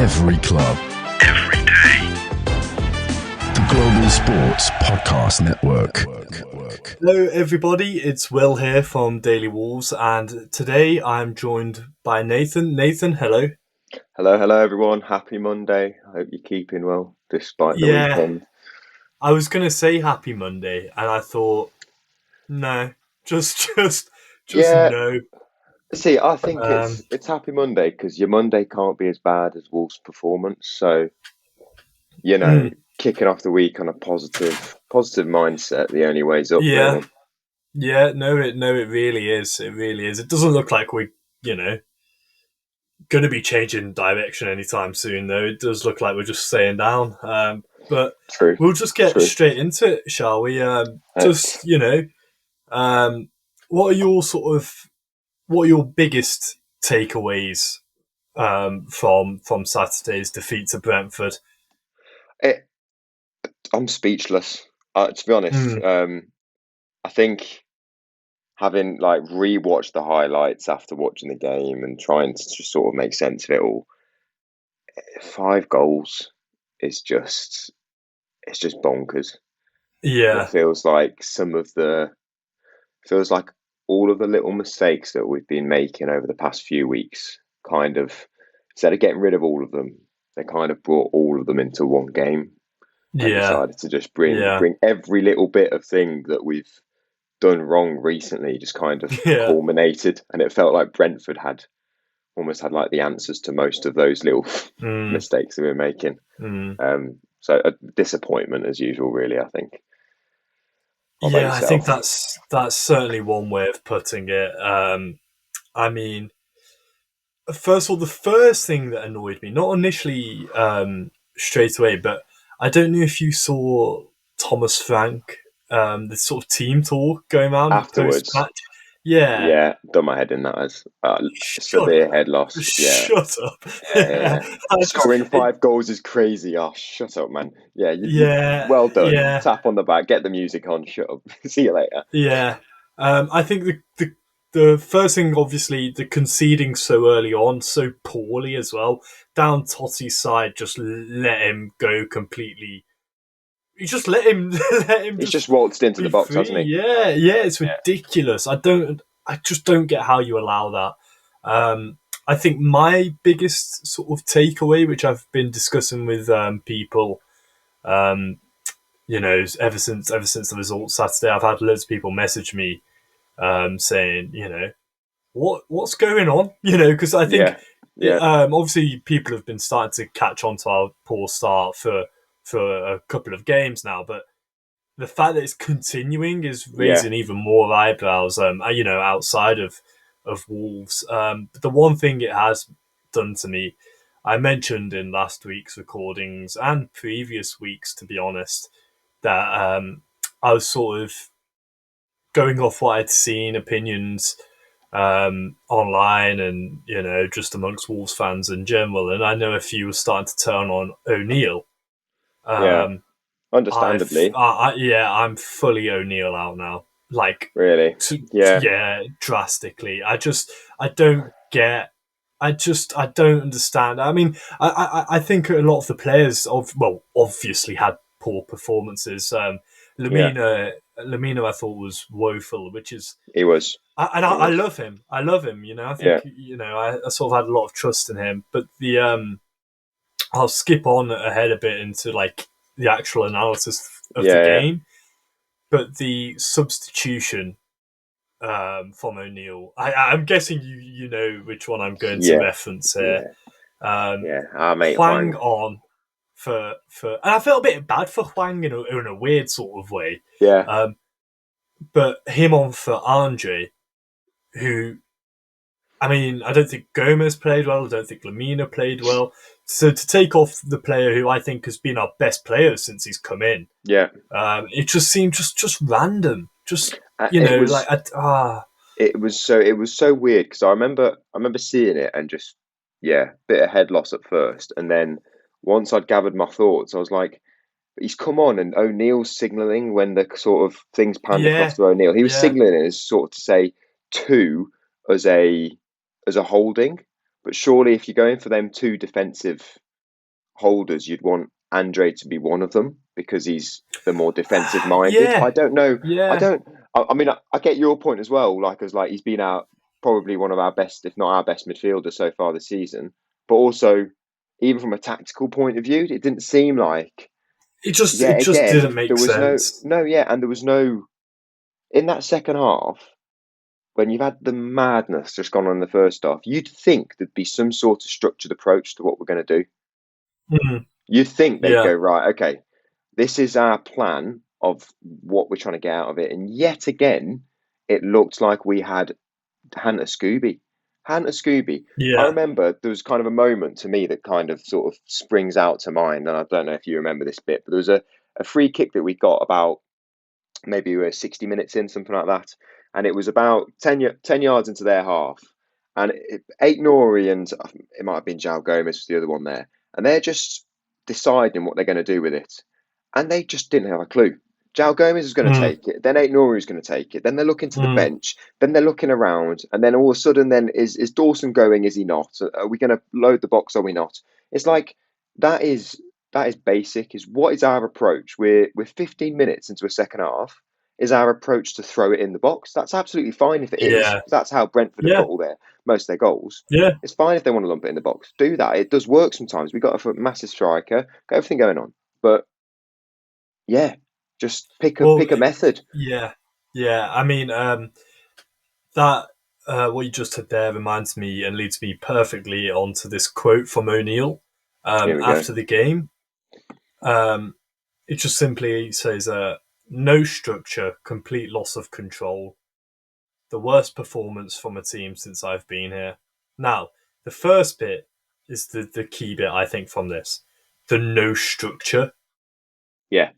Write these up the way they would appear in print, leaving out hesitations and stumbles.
Every club. Every day. The Global Sports Podcast Network. Hello everybody, it's Will here from Daily Wolves, and today I'm joined by Nathan. Nathan, hello. Hello everyone. Happy Monday. I hope you're keeping well despite the weekend. I was going to say happy Monday, and I thought, no, just no. See, I think it's happy Monday because your Monday can't be as bad as Wolves' performance. So, kicking off the week on a positive mindset, the only way's up, really. Yeah, no, it really is. It really is. It doesn't look like we're, going to be changing direction anytime soon, though. It does look like we're just staying down. But True. We'll just get straight into it, shall we? What are your biggest takeaways from Saturday's defeat to Brentford? I'm speechless. To be honest, I think having rewatched the highlights after watching the game and trying to just sort of make sense of it all, 5 goals is just bonkers. Yeah, it feels like all of the little mistakes that we've been making over the past few weeks, kind of, instead of getting rid of all of them, they kind of brought all of them into one game and decided to just bring every little bit of thing that we've done wrong recently, just kind of culminated, and it felt like Brentford almost had like the answers to most of those little mistakes that we were making. So a disappointment as usual, really, I think. I think that's certainly one way of putting it. I mean, first of all, the first thing that annoyed me, not initially straight away, but I don't know if you saw Thomas Frank, the sort of team talk going around afterwards. Post-match. Yeah, done my head in that as severe head loss. Shut up. Scoring 5 goals is crazy. Oh, shut up, man. Well done. Yeah. Tap on the back, get the music on, shut up. See you later. Yeah. I think the first thing, obviously, the conceding so early on, so poorly as well, down Totti's side, just let him go completely. You just let him. He's just waltzed into the box, hasn't he? Yeah, it's ridiculous. I just don't get how you allow that. I think my biggest sort of takeaway, which I've been discussing with people, ever since the results Saturday, I've had loads of people message me, saying, what's going on? Because I think, obviously, people have been starting to catch on to our poor start for a couple of games now, but the fact that it's continuing is raising even more eyebrows, outside of Wolves. The one thing it has done to me, I mentioned in last week's recordings and previous weeks, to be honest, that I was sort of going off what I'd seen, opinions online and, just amongst Wolves fans in general. And I know a few were starting to turn on O'Neill. Understandably. I'm fully O'Neill out now. Really? Drastically. I don't understand. I mean, I think a lot of the players obviously had poor performances. Lamina, I thought was woeful, which is he was. I love him. I think I sort of had a lot of trust in him. But I'll skip on ahead a bit into the actual analysis of the game. But the substitution from O'Neill, I'm guessing you know which one I'm going to reference here. Hwang on for, and I felt a bit bad for Hwang in a weird sort of way. But him on for Andre, who, I mean, I don't think Gomez played well. I don't think Lamina played well. So to take off the player who I think has been our best player since he's come in, it just seemed just random. Just It was so weird because I remember seeing it and just bit of head loss at first, and then once I'd gathered my thoughts, I was like, he's come on and O'Neill's signalling when the sort of things panned across to O'Neill. He was signalling as sort of to say 2 as a holding, but surely if you're going for them 2 defensive holders, you'd want Andre to be one of them because he's the more defensive minded. Yeah, I don't know. yeah. I mean, I get your point as well. Like, as like he's been out probably one of our best, if not our best midfielder so far this season. But also, even from a tactical point of view, it didn't seem like. It just Yeah, again, didn't make there was sense. and there was no in that second half when you've had the madness just gone on in the first half. You'd think there'd be some sort of structured approach to what we're going to do. Mm, You'd think they'd yeah, go, right, okay, this is our plan of what we're trying to get out of it. And yet again, it looked like we had Hunter Scooby. Hunter Scooby. I yeah. remember there was kind of a moment to me that kind of sort of springs out to mind. And I don't know if you remember this bit, but there was a free kick that we got about maybe we were 60 minutes in, something like that. And it was about 10 yards into their half. And Eight Nori and it might have been Jao Gomez was the other one there. And they're just deciding what they're going to do with it. And they just didn't have a clue. Jao Gomez is going to Mm, take it. Then Eight Nori is going to take it. Then they're looking to the mm, bench. Then they're looking around. And then all of a sudden, then is Dawson going? Is he not? Are we going to load the box? Are we not? It's like that is basic. Is what is our approach? We're 15 minutes into a second half. Is our approach to throw it in the box? That's absolutely fine if it is, yeah, because that's how Brentford have yeah, got most of their goals. yeah. It's fine if they want to lump it in the box. Do that. It does work sometimes. We got a massive striker, got everything going on, but yeah, just Well, pick a method. yeah, yeah. I mean, that what you just said there reminds me and leads me perfectly onto this quote from O'Neill Here we go. after the game. Um, it just simply says, "No structure, complete loss of control. The worst performance from a team since I've been here." Now, the first bit is the key bit I think from this. The no structure. Yeah,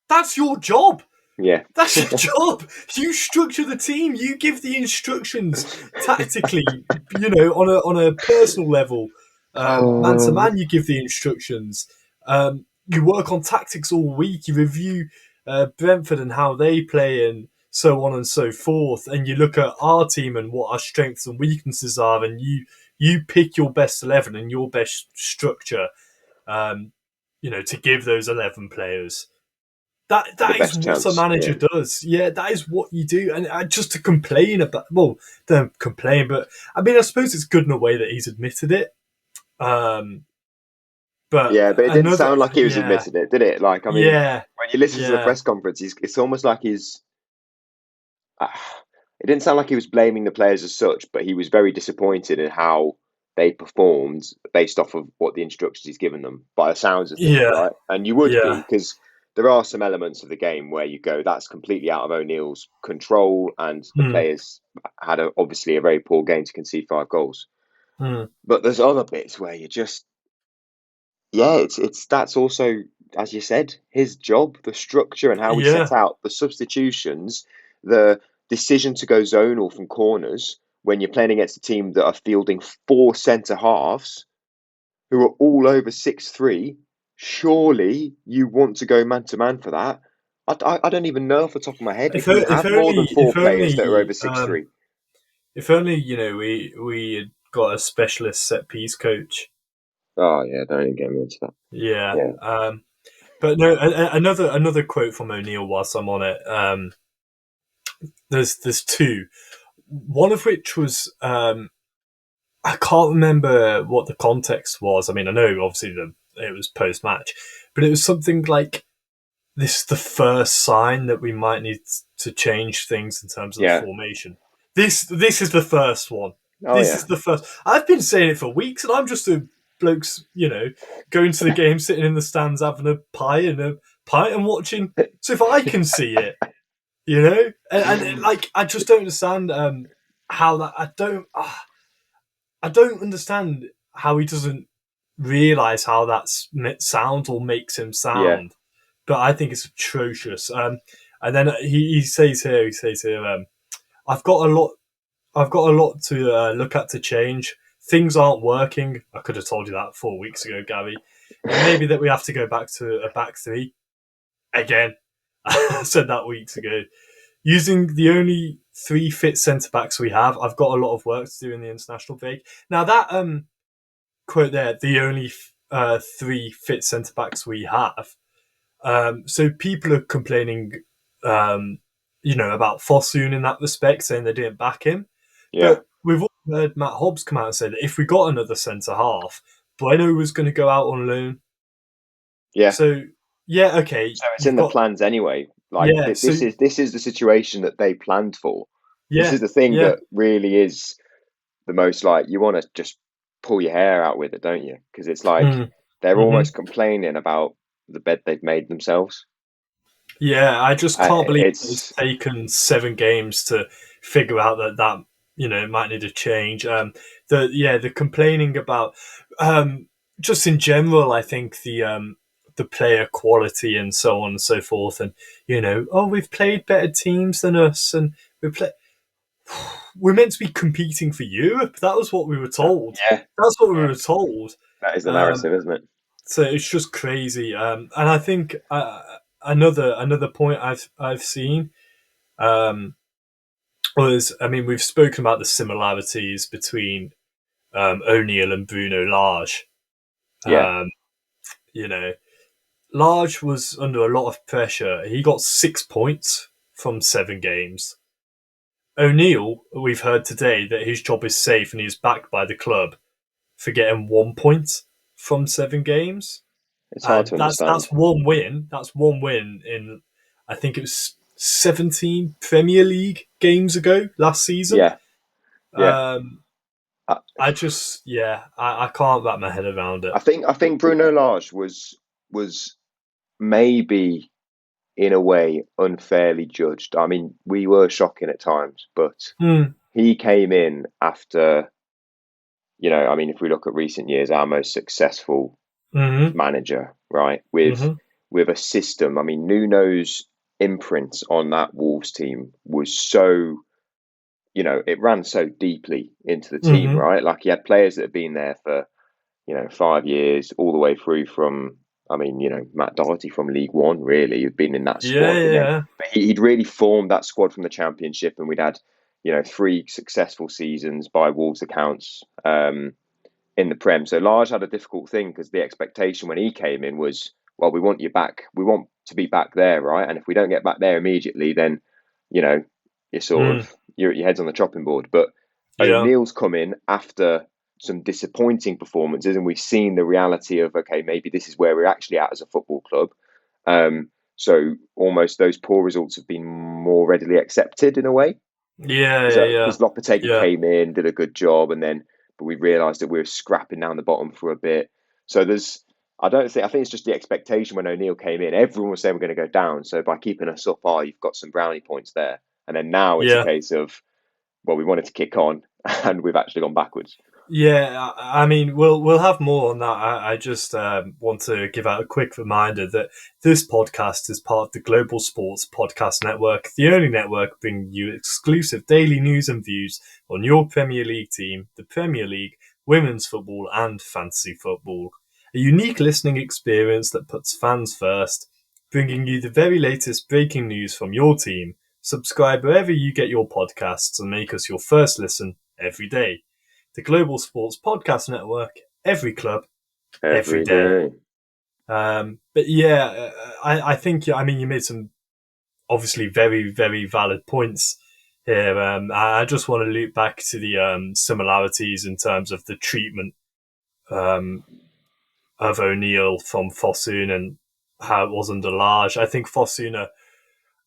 That's your job. yeah, That's your job. You structure the team. You give the instructions tactically. On a personal level, man to man, you give the instructions. You work on tactics all week. You review Brentford and how they play, and so on and so forth. And you look at our team and what our strengths and weaknesses are, and you pick your best 11 and your best structure. To give those 11 players. the That is best what a chance. Yeah, manager does. Yeah, that is what you do. And just to complain about, well, don't complain, but I mean, I suppose it's good in a way that he's admitted it. But yeah, but it didn't another, sound like he was yeah, admitting it, did it? Like, I mean, yeah, when you listen to the yeah, press conference, it's almost like he's. Uh, it didn't sound like he was blaming the players as such, but he was very disappointed in how they performed based off of what the instructions he's given them, by the sounds of things, yeah, right? And you would be, yeah, because there are some elements of the game where you go, that's completely out of O'Neill's control, and the mm, players had obviously a very poor game to concede 5 goals. mm, But there's other bits where you just, yeah, it's that's also, as you said, his job, the structure and how we set yeah, out the substitutions, the decision to go zonal from corners when you're playing against a team that are fielding 4 centre halves who are all over 6'3". Surely you want to go man to man for that. I don't even know off the top of my head if we if have more than only, four players that are over 6'3". if only, we had got a specialist set piece coach. Oh yeah, don't even get me into that. Yeah. Yeah, But no, another quote from O'Neill whilst I'm on it. There's two. One of which was I can't remember what the context was. I mean, I know obviously it was post match, but it was something like this is the first sign that we might need to change things in terms of the yeah. formation. This is the first one. Oh This yeah. is the first. I've been saying it for weeks, and I'm just a blokes, going to the game, sitting in the stands, having a pie and a pint and watching. So if I can see it, like I just don't understand how that. I don't understand how he doesn't realize how that sounds or makes him Yeah, sound. But I think it's atrocious. And then he says here, I've got a lot. I've got a lot to look at to change. Things aren't working. I could have told you that 4 weeks ago, Gary. It may be that we have to go back to a back three again. I said that weeks ago. Using the only 3 fit centre backs we have, I've got a lot of work to do in the international break. Now that quote there, the only three fit centre backs we have. So people are complaining, about Fosun in that respect, saying they didn't back him. Yeah. But we've all heard Matt Hobbs come out and say that if we got another centre half, Bueno was going to go out on loan. Yeah. So yeah, okay. So it's in the plans anyway. Like this is the situation that they planned for. This is the thing that really is the most like you want to just pull your hair out with it, don't you? Because it's like they're almost complaining about the bed they've made themselves. Yeah, I just can't believe it's taken 7 games to figure out that might need a change. The complaining about just in general, I think the player quality and so on and so forth, and we've played better teams than us, and we're meant to be competing for Europe. That was what we were told. Yeah, that's what we were told. That is the narrative, isn't it? So it's just crazy, and I think another point I've seen was, we've spoken about the similarities between O'Neill and Bruno Lage. Yeah. Lage was under a lot of pressure. He got 6 points from 7 games. O'Neill, we've heard today that his job is safe and he's backed by the club for getting 1 point from 7 games. It's hard to understand. That's one win. That's one win in, I think it was 17 Premier League games ago last season. Yeah. I can't wrap my head around it. I think Bruno Lage was maybe in a way unfairly judged. I mean, we were shocking at times, but he came in after, if we look at recent years, our most successful manager, right? With a system. I mean, Nuno's imprint on that Wolves team was so, it ran so deeply into the team, right? Like he had players that had been there for, 5 years, all the way through from, Matt Doherty from League One, really, who'd been in that squad. But he'd really formed that squad from the Championship, and we'd had, 3 successful seasons by Wolves' accounts in the Prem. So Lage had a difficult thing because the expectation when he came in was, well, we want you back. We want to be back there, right? And if we don't get back there immediately, then, you're sort of, your head's on the chopping board. But O'Neill's come in after some disappointing performances, and we've seen the reality of, okay, maybe this is where we're actually at as a football club. So almost those poor results have been more readily accepted in a way. Because Lopetegui came in, did a good job, but we realised that we were scrapping down the bottom for a bit. So I think it's just the expectation when O'Neill came in. Everyone was saying we're going to go down. So by keeping us up, you've got some brownie points there. And then now it's a case of, well, we wanted to kick on and we've actually gone backwards. Yeah, we'll have more on that. I just want to give out a quick reminder that this podcast is part of the Global Sports Podcast Network, the only network bringing you exclusive daily news and views on your Premier League team, the Premier League, women's football and fantasy football. A unique listening experience that puts fans first, bringing you the very latest breaking news from your team. Subscribe wherever you get your podcasts and make us your first listen every day. The Global Sports Podcast Network, every club, every day. But yeah, I think, you made some obviously very, very valid points here. I just want to loop back to the similarities in terms of the treatment of O'Neill from Fosun and how it was under Lage. I think Fosun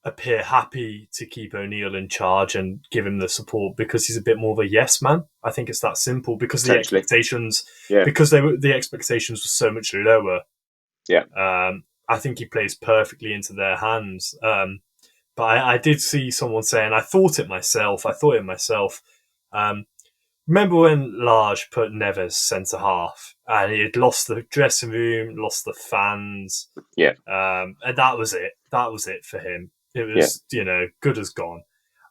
appear happy to keep O'Neill in charge and give him the support because he's a bit more of a yes man. I think it's that simple because the expectations, the expectations were so much lower. Yeah. I think he plays perfectly into their hands. But I did see someone saying, I thought it myself. Remember when Lage put Neves centre half and he had lost the dressing room, lost the fans. Yeah. And that was it. That was it for him. It was, good as gone.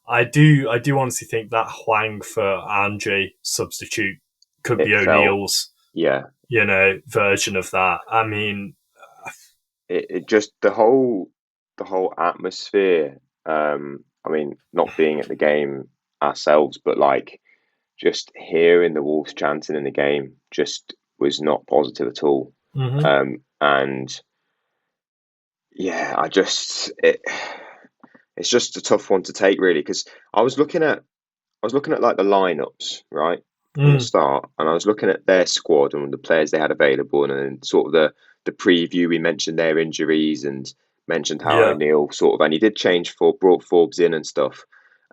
I do honestly think that Hwang for Andre substitute could be O'Neill's, version of that. I mean, it just the whole atmosphere. Not being at the game ourselves, but just hearing the Wolves chanting in the game just was not positive at all. And yeah, it's just a tough one to take, really, because I was looking at like the lineups, right, from the start, and I was looking at their squad and the players they had available, and then sort of the preview. We mentioned their injuries and mentioned how Yeah. O'Neill and he did brought Forbes in and stuff.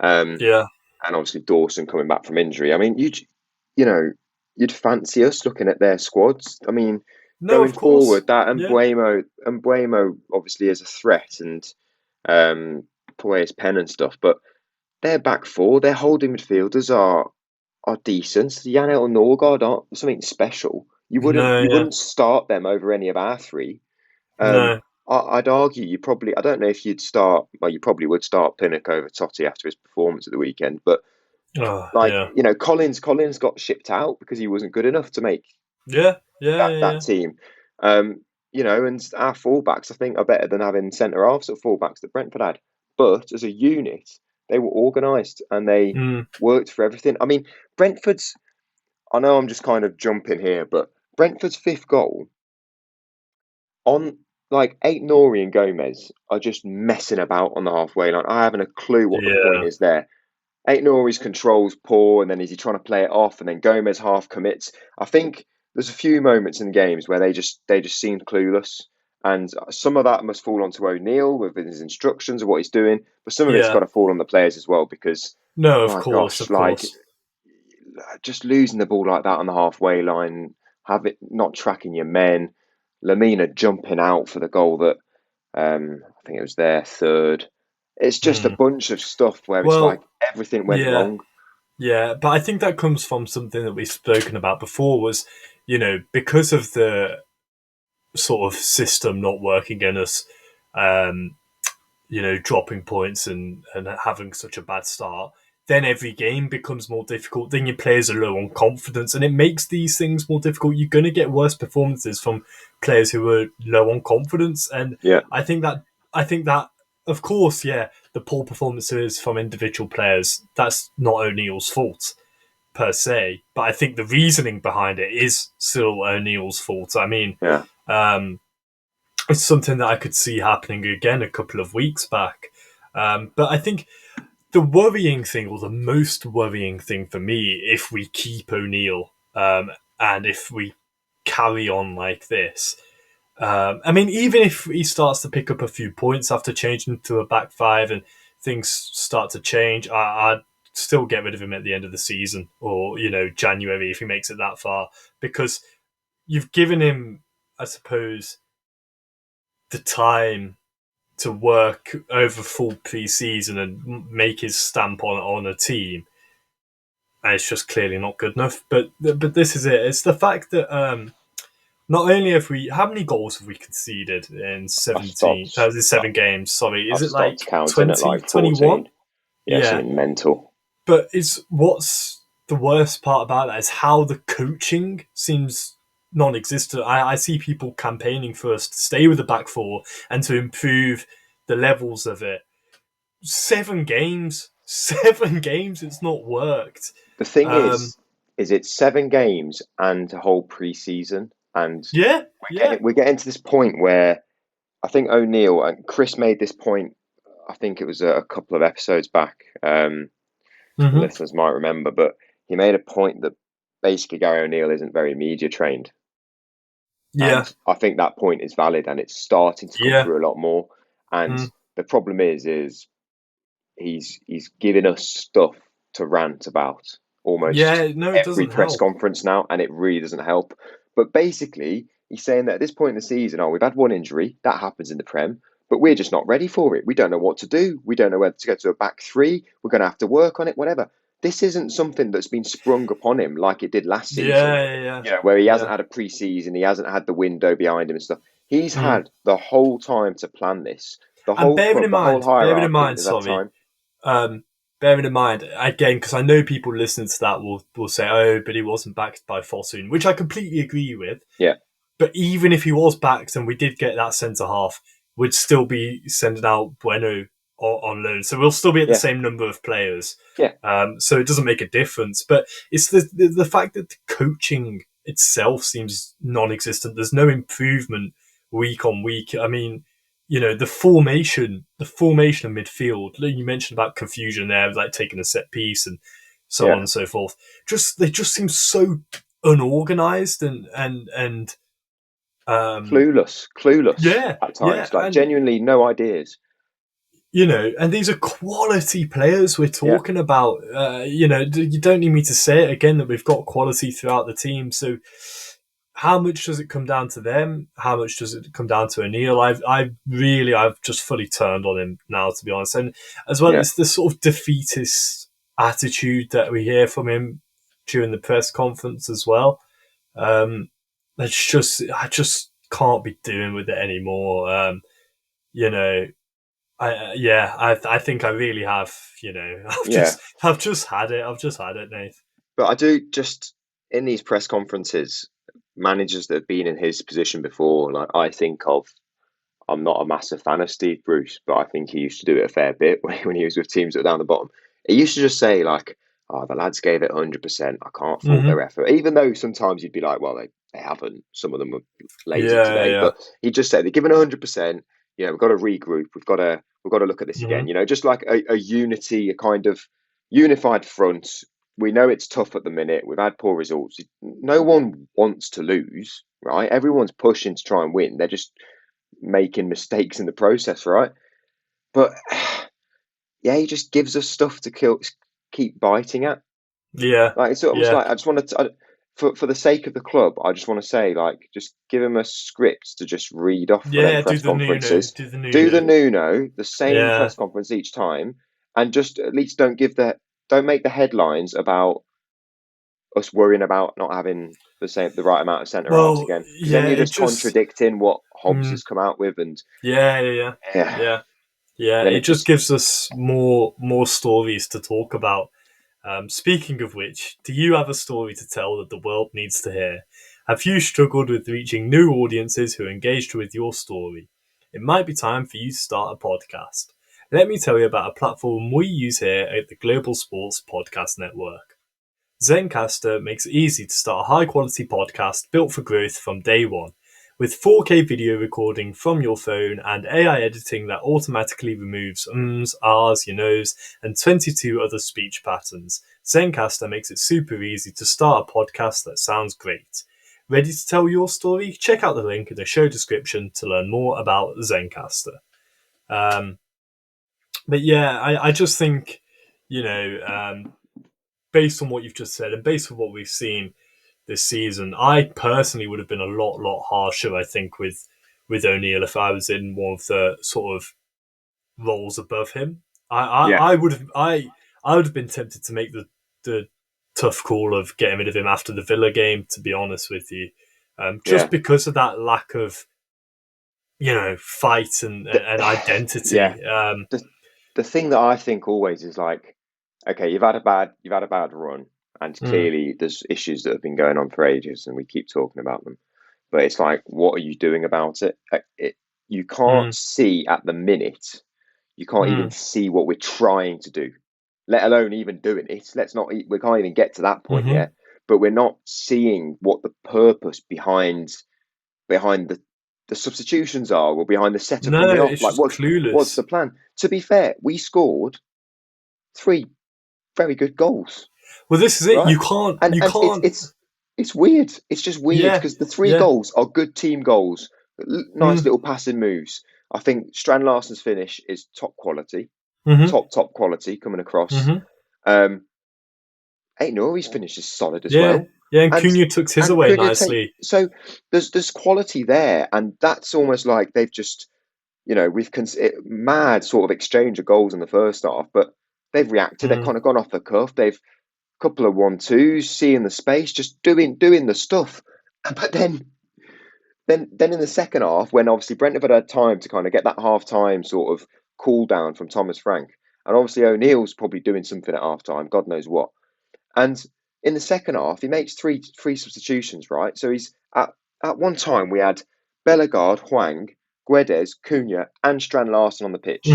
Yeah. And obviously Dawson coming back from injury. I mean, you know, you'd fancy us looking at their squads. I mean, No, going of course. forward, that Yeah. Embuemo obviously is a threat, and Puey's pen and stuff, but their back four, their holding midfielders are decent. Janelt or Norgard aren't something special. No, You yeah. wouldn't start them over any of our three. No. I'd argue you probably. I don't know if you'd start. Well, you probably would start Pinnock over Totti after his performance at the weekend. But Oh, like, yeah. Collins got shipped out because he wasn't good enough to make Yeah. Yeah. that Yeah. team. Um, and our fullbacks, I think, are better than having centre halves at fullbacks that Brentford had. But as a unit, they were organised and they worked for everything. I mean, Brentford's. I know I'm just kind of jumping here, but Brentford's fifth goal on, like, Eight Nori and Gomez are just messing about on the halfway line. I haven't a clue what the point Yeah. is there. Eight Nori's control's poor, and then is he trying to play it off, and then Gomez half commits. I think there's a few moments in games where they just seemed clueless, and some of that must fall onto O'Neill with his instructions of what he's doing, but some of it's Yeah. got to fall on the players as well, because No, of my course, gosh, of like, course. just losing the ball like that on the halfway line, have it not tracking your men, Lamina jumping out for the goal that I think it was their third. It's just a bunch of stuff where it's like Well, everything went yeah. wrong. Yeah, but I think that comes from something that we've spoken about before was, because of the sort of system not working in us, um, dropping points and having such a bad start, then every game becomes more difficult. Then your players are low on confidence, and it makes these things more difficult. You're going to get worse performances from players who are low on confidence, and Yeah, I think that, of course, yeah, the poor performances from individual players, that's not O'Neill's fault per se, but I think the reasoning behind it is still O'Neill's fault. I mean, yeah. it's something that I could see happening again a couple of weeks back. But I think the worrying thing, or the most worrying thing for me, if we keep O'Neill and if we carry on like this, I mean, even if he starts to pick up a few points after changing to a back five and things start to change, I'd still get rid of him at the end of the season, or January if he makes it that far, because you've given him, I suppose, the time to work over full pre-season and make his stamp on a team, and it's just clearly not good enough. But this is it. It's the fact that not only have we, how many goals have we conceded in I've stopped. 7 games? Sorry, is I've it stopped like counting at 20, like 21? 14. Yeah, Yeah, something mental. but what's the worst part about that is how the coaching seems non-existent. I see people campaigning for us to stay with the back four and to improve the levels of it. 7 games, 7 games. It's not worked. The thing Um, is it's 7 games and a whole pre-season, and yeah, yeah. we're getting to this point where I think O'Neill and Chris made this point. I think it was a couple of episodes back. The Mm-hmm. listeners might remember, but he made a point that basically Gary O'Neill isn't very media trained, Yeah, and I think that point is valid, and it's starting to come yeah. through a lot more. And Mm. the problem is he's giving us stuff to rant about almost Yeah, no, it every doesn't press help. conference now, and it really doesn't help. But basically, he's saying that at this point in the season, we've had one injury that happens in the Prem, but we're just not ready for it. We don't know what to do. We don't know whether to go to a back three. We're going to have to work on it, whatever. This isn't something that's been sprung upon him like it did last season. Yeah, yeah, Where he hasn't yeah. had a pre-season, he hasn't had the window behind him and stuff. He's Mm. had the whole time to plan this. The And whole club, the whole hierarchy has had sorry, time. bearing in mind again, because I know people listening to that will say, "Oh, but he wasn't backed by Fosun," which I completely agree with. Yeah. But even if he was backed and we did get that centre half, we'd still be sending out Bueno on loan, so we'll still be at the Yeah. same number of players. Yeah. So it doesn't make a difference. But it's the fact that the coaching itself seems non-existent. There's no improvement week on week. I mean, the formation of midfield. You mentioned about confusion there, like taking a set piece and so on and so forth. They just seem so unorganized and clueless at times, genuinely no ideas. And these are quality players we're talking about. You don't need me to say it again that we've got quality throughout the team. So how much does it come down to them? How much does it come down to O'Neill? I've just fully turned on him now, to be honest. And as well, it's the sort of defeatist attitude that we hear from him during the press conference as well. I just can't be doing with it anymore. I think I really have. I've just had it, Nate. But I do just in these press conferences, managers that have been in his position before, like I think of. I'm not a massive fan of Steve Bruce, but I think he used to do it a fair bit when he was with teams that were down the bottom. He used to just say like, "Oh, the lads gave it 100%. I can't fault their effort," even though sometimes you'd be like, "Well, they haven't. Some of them were lazy today." But he'd just say they're giving 100%. We've got to regroup. We've got to look at this again. Just like a unity, a kind of unified front. We know it's tough at the minute. We've had poor results. No one wants to lose, right? Everyone's pushing to try and win. They're just making mistakes in the process, right? But he just gives us stuff to keep biting at. Like it's almost like I just want to. For the sake of the club, I just want to say, like, just give him a script to just read off for them press conferences. Do the Nuno, the same press conference each time, and just at least don't make the headlines about us worrying about not having the right amount of centre halves again. Because then you're just contradicting what Hobbs has come out with, and it just gives us more stories to talk about. Speaking of which, do you have a story to tell that the world needs to hear? Have you struggled with reaching new audiences who are engaged with your story? It might be time for you to start a podcast. Let me tell you about a platform we use here at the Global Sports Podcast Network. Zencastr makes it easy to start a high-quality podcast built for growth from day one. With 4K video recording from your phone and AI editing that automatically removes ums, ahs, your nose, and 22 other speech patterns, Zencastr makes it super easy to start a podcast that sounds great. Ready to tell your story? Check out the link in the show description to learn more about Zencastr. I just think, based on what you've just said and based on what we've seen this season, I personally would have been a lot harsher, I think, with O'Neill if I was in one of the sort of roles above him. I would have been tempted to make the tough call of getting rid of him after the Villa game, to be honest with you, because of that lack of fight and identity. The thing that I think always is like, okay, you've had a bad run. And clearly there's issues that have been going on for ages and we keep talking about them. But it's like, what are you doing about it? You can't see at the minute, you can't even see what we're trying to do, let alone even doing it. We can't even get to that point yet. But we're not seeing what the purpose behind the substitutions are or behind the setup. No, it's like, what's the plan? To be fair, we scored 3 very good goals. Well, this is it. Right? You can't. It's weird. It's just weird because the 3 goals are good team goals. Nice little passing moves. I think Strand Larsen's finish is top quality. Top quality coming across. Nouri's finish is solid as well. Yeah, and Cunha took his away nicely. So there's quality there, and that's almost like they've just, we've mad sort of exchange of goals in the first half, but they've reacted. They've kind of gone off the cuff. They've couple of 1-2s, seeing the space, just doing the stuff. But then in the second half, when obviously Brentford had time to kind of get that half-time sort of cool down from Thomas Frank, and obviously O'Neill's probably doing something at half-time, God knows what. And in the second half, he makes three substitutions, right? So he's at one time we had Bellegarde, Hwang, Guedes, Cunha, and Strand Larsen on the pitch.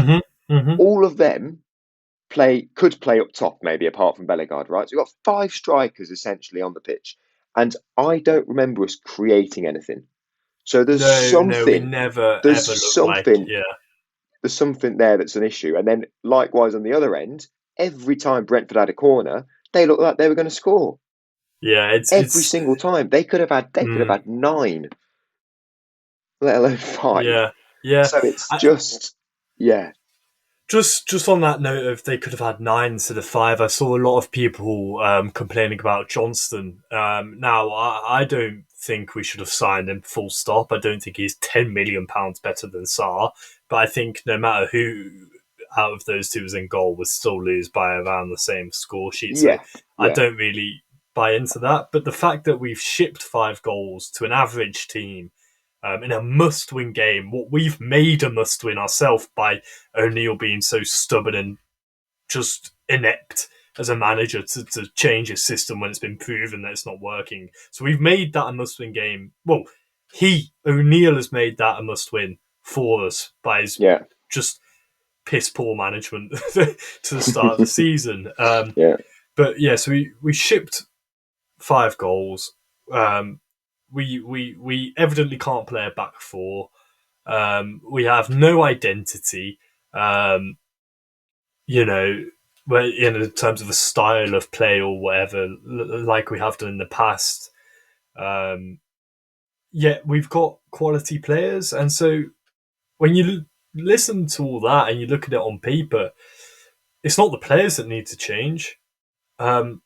All of them could play up top, maybe apart from Bellegarde, right? So we've got 5 strikers essentially on the pitch, and I don't remember us creating anything. So there's No, we something, never there's ever looked like, something, there's something there that's an issue. And then likewise on the other end, every time Brentford had a corner, they looked like they were going to score. Yeah, Every single time. They could have had 9, let alone 5. yeah. So it's I, just, yeah. Just on that note of they could have had 9 instead of 5, I saw a lot of people complaining about Johnston. Now, I don't think we should have signed him full stop. I don't think he's £10 million better than Sarr, but I think no matter who out of those two was in goal, would still lose by around the same score sheet. So Yeah. I Yeah. don't really buy into that. But the fact that we've shipped 5 goals to an average team in a must-win game, what we've made a must-win ourselves by O'Neill being so stubborn and just inept as a manager to change his system when it's been proven that it's not working. So we've made that a must-win game. Well, O'Neill has made that a must-win for us by his just piss-poor management to the start of the season. But yeah, so we shipped 5 goals. We evidently can't play a back four. We have no identity. In terms of a style of play or whatever, like we have done in the past. Yet we've got quality players, and so when you listen to all that and you look at it on paper, it's not the players that need to change. So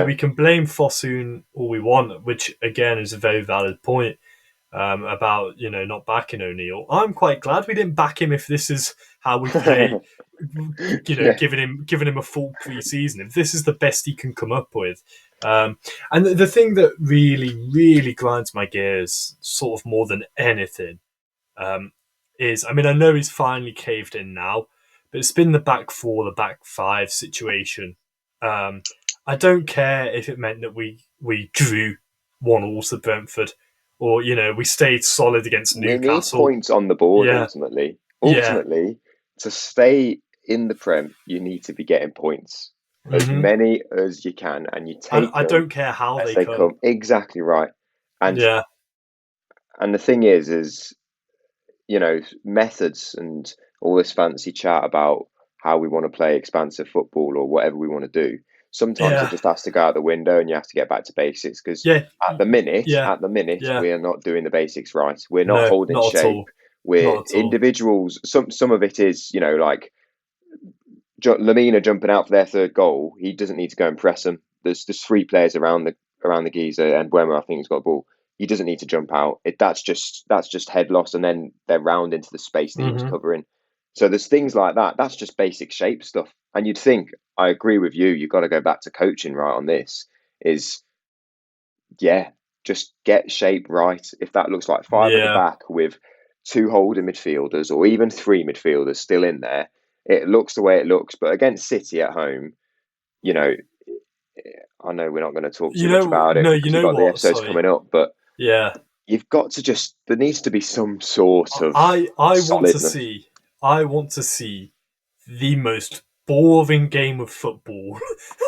we can blame Fosun all we want, which again is a very valid point about not backing O'Neill. I'm quite glad we didn't back him if this is how we play. Giving him a full pre-season, if this is the best he can come up with. And the thing that really, really grinds my gears, sort of more than anything, is, I mean, I know he's finally caved in now, but it's been the back four, the back five situation. I don't care if it meant that we drew 1-1 to Brentford, or we stayed solid against Newcastle. We need points on the board ultimately. Ultimately, to stay in the Prem, you need to be getting points, as many as you can, and you take. I don't care how they come. Exactly right. And and the thing is methods and all this fancy chat about how we want to play expansive football or whatever we want to do. Sometimes it just has to go out the window, and you have to get back to basics. Because at the minute, we are not doing the basics right. We're not holding shape. We're individuals. Some of it is, like Lamina jumping out for their third goal. He doesn't need to go and press them. There's 3 players around the geezer, and Buemo, I think, has got a ball. He doesn't need to jump out. That's just head loss, and then they're round into the space that he was covering. So there's things like that. That's just basic shape stuff. And you'd think, I agree with you, you've got to go back to coaching right on this. Just get shape right. If that looks like 5 at the back with 2 holding midfielders or even 3 midfielders still in there, it looks the way it looks. But against City at home, I know we're not going to talk too much about it because we've got the episodes coming up, but you've got to there needs to be some sort of I want to see the most boring game of football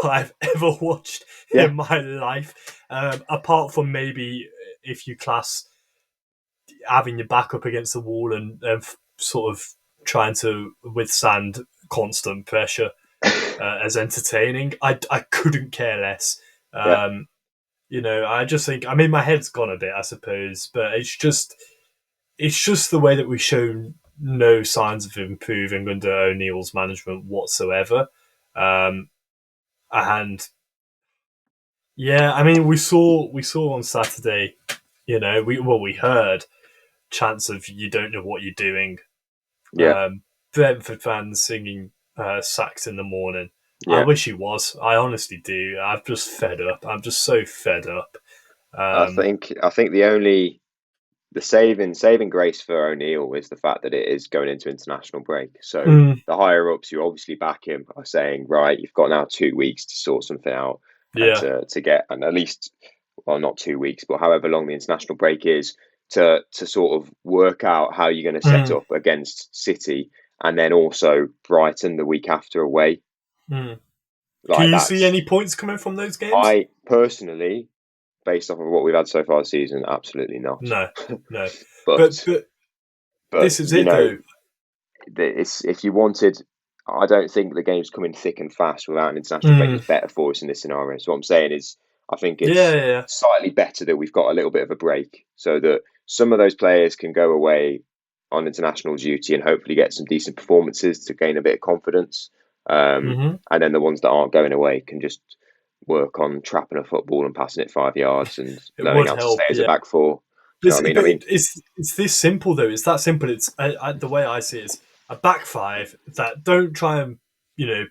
I've ever watched in my life. Apart from maybe if you class having your back up against the wall and sort of trying to withstand constant pressure as entertaining, I couldn't care less. I just think, I mean, my head's gone a bit, I suppose, but it's just the way that we've shown no signs of improving under O'Neill's management whatsoever. And I mean, we saw on Saturday, we heard chants of "you don't know what you're doing." Brentford fans singing "sacked in the morning." I wish he was. I honestly do. I'm just fed up. I'm just so fed up. I think the saving grace for O'Neill is the fact that it is going into international break. So the higher ups who obviously back him are saying, right, you've got now 2 weeks to sort something out and to get, and at least, well, not 2 weeks, but however long the international break is, to sort of work out how you're going to set up against City and then also Brighton the week after away. Can you see any points coming from those games? I personally based off of what we've had so far this season? Absolutely not. No. but this is you it know, though. it's if you wanted. I don't think the game's coming thick and fast without an international break is better for us in this scenario. So what I'm saying is, I think it's slightly better that we've got a little bit of a break, so that some of those players can go away on international duty and hopefully get some decent performances to gain a bit of confidence. And then the ones that aren't going away can just work on trapping a football and passing it 5 yards and learning how to stay as a back four. Do you know what I mean? It's this simple though. It's that simple. It's the way I see it is a back five that don't try and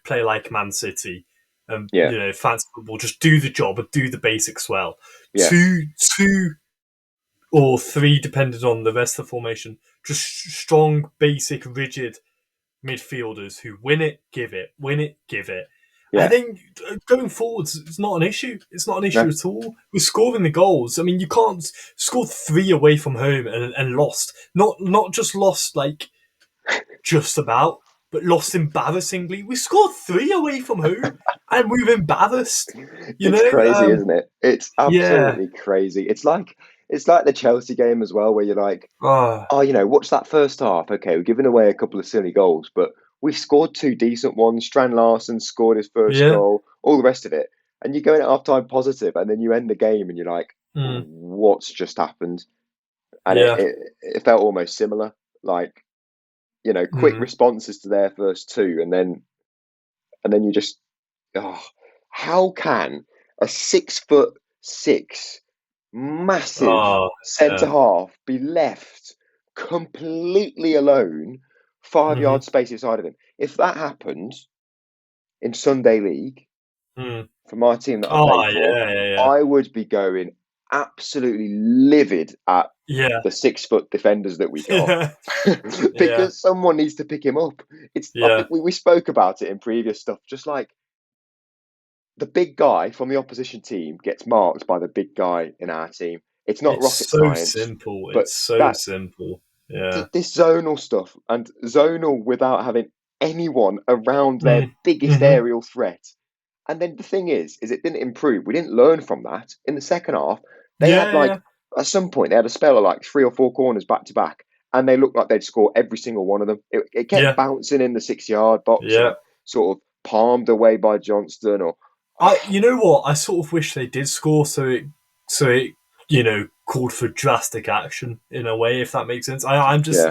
play like Man City and fancy football. Just do the job and do the basics well. Yeah. Two or three, depending on the rest of the formation. Just strong, basic, rigid midfielders who win it, give it, win it, give it. Yeah. I think going forwards, it's not an issue. It's not an issue at all. We're scoring the goals. I mean, you can't score 3 away from home and lost. Not just lost like just about, but lost embarrassingly. We scored 3 away from home and we've embarrassed. It's crazy, isn't it? It's absolutely crazy. It's like the Chelsea game as well, where you're like, watch that first half. Okay, we're giving away a couple of silly goals, but we've scored 2 decent ones. Strand Larsen scored his first goal, all the rest of it. And you go in at half-time positive, and then you end the game and you're like, what's just happened? And it felt almost similar. Like, quick responses to their first 2, and then you just, how can a 6'6" massive centre-half be left completely alone 5 yard space inside of him? If that happened in Sunday League for my team that I played for, I would be going absolutely livid at the 6 foot defenders that we got because someone needs to pick him up. I think we spoke about it in previous stuff, just like the big guy from the opposition team gets marked by the big guy in our team. It's not rocket science. Simple. It's so simple. Yeah. This zonal stuff, and zonal without having anyone around their biggest aerial threat. And then the thing is it didn't improve. We didn't learn from that. In the second half, they had at some point, they had a spell of like 3 or 4 corners back to back, and they looked like they'd score every single one of them. It kept bouncing in the 6 yard box, sort of palmed away by Johnston or. You know what? I sort of wish they did score, so it called for drastic action in a way, if that makes sense. I'm just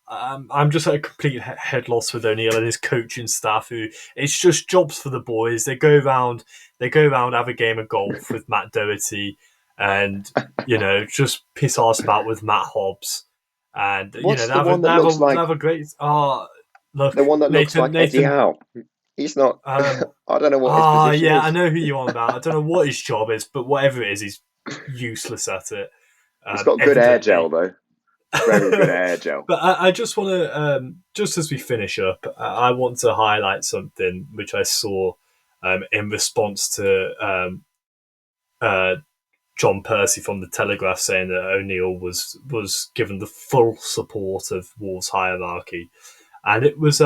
at a complete head loss with O'Neill and his coaching staff. Who it's just jobs for the boys. They go around, have a game of golf with Matt Doherty, and just piss arse about with Matt Hobbs, and they have a great. Look, the one that looks like Eddie Howe. He's not. I don't know what his position is. I know who you're on about. I don't know what his job is, but whatever it is, he's useless at it. He's got good air gel, though. Very good air gel. But I just want to, just as we finish up, I want to highlight something which I saw in response to John Percy from the Telegraph saying that O'Neill was given the full support of Wolves hierarchy, and it was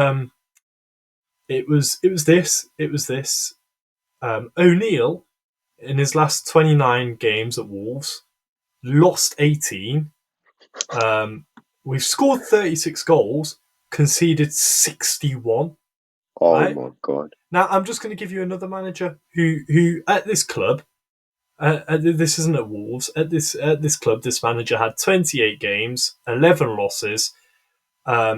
this. O'Neill, in his last 29 games at Wolves, lost 18. We've scored 36 goals, conceded 61. Oh my God! Now I'm just going to give you another manager who at this club, this isn't at Wolves. At this club, this manager had 28 games, 11 losses.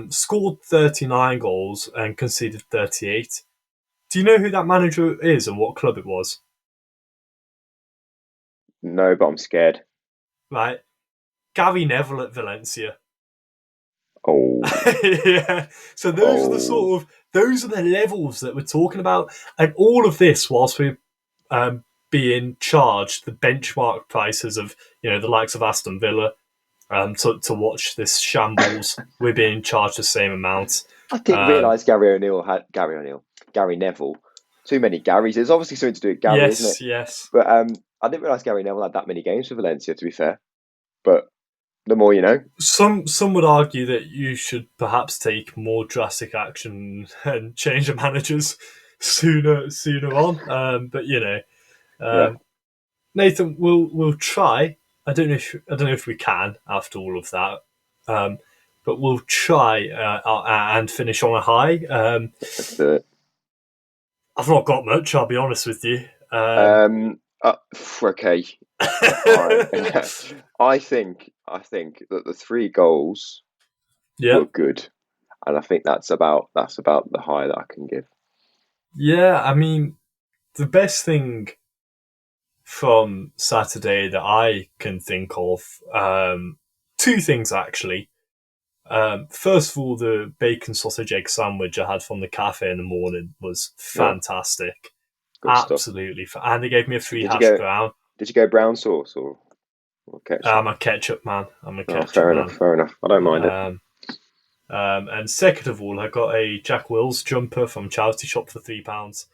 Scored 39 goals and conceded 38. Do you know who that manager is and what club it was? No, but I'm scared. Right. Gary Neville at Valencia. Oh. Yeah. So those are the levels that we're talking about. And all of this whilst we're being charged the benchmark prices of, the likes of Aston Villa. To watch this shambles, we're being charged the same amount. I didn't realise Gary Neville. Too many Garys. There's obviously something to do with Gary, isn't it? Yes. But I didn't realise Gary Neville had that many games for Valencia, to be fair. But the more you know. Some would argue that you should perhaps take more drastic action and change the managers sooner on. But Nathan, we'll try. I don't know if we can after all of that, but we'll try and finish on a high. Let's do it. I've not got much. I'll be honest with you. Okay. I think that the 3 goals were good, and I think that's about the high that I can give. Yeah, I mean, the best thing from Saturday that I can think of, 2 things actually. First of all, the bacon sausage egg sandwich I had from the cafe in the morning was fantastic. Absolutely. And they gave me a free hash brown. Did you go brown sauce or ketchup? I'm a ketchup man. Fair enough. I don't mind it. And second of all, I got a Jack Wills jumper from Charity Shop for £3.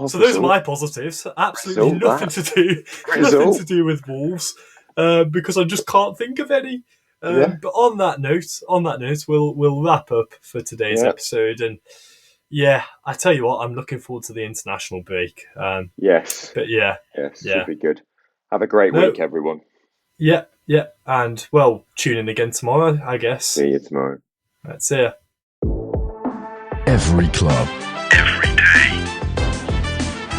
So those are my positives. Absolutely nothing to do with Wolves, because I just can't think of any. But on that note, we'll wrap up for today's episode. And I tell you what, I'm looking forward to the international break. Yes. But should be good. Have a great week, everyone. Yeah. And tune in again tomorrow, I guess. See you tomorrow. That's it. Every club, every day.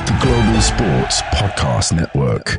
The Global Sports Podcast Network.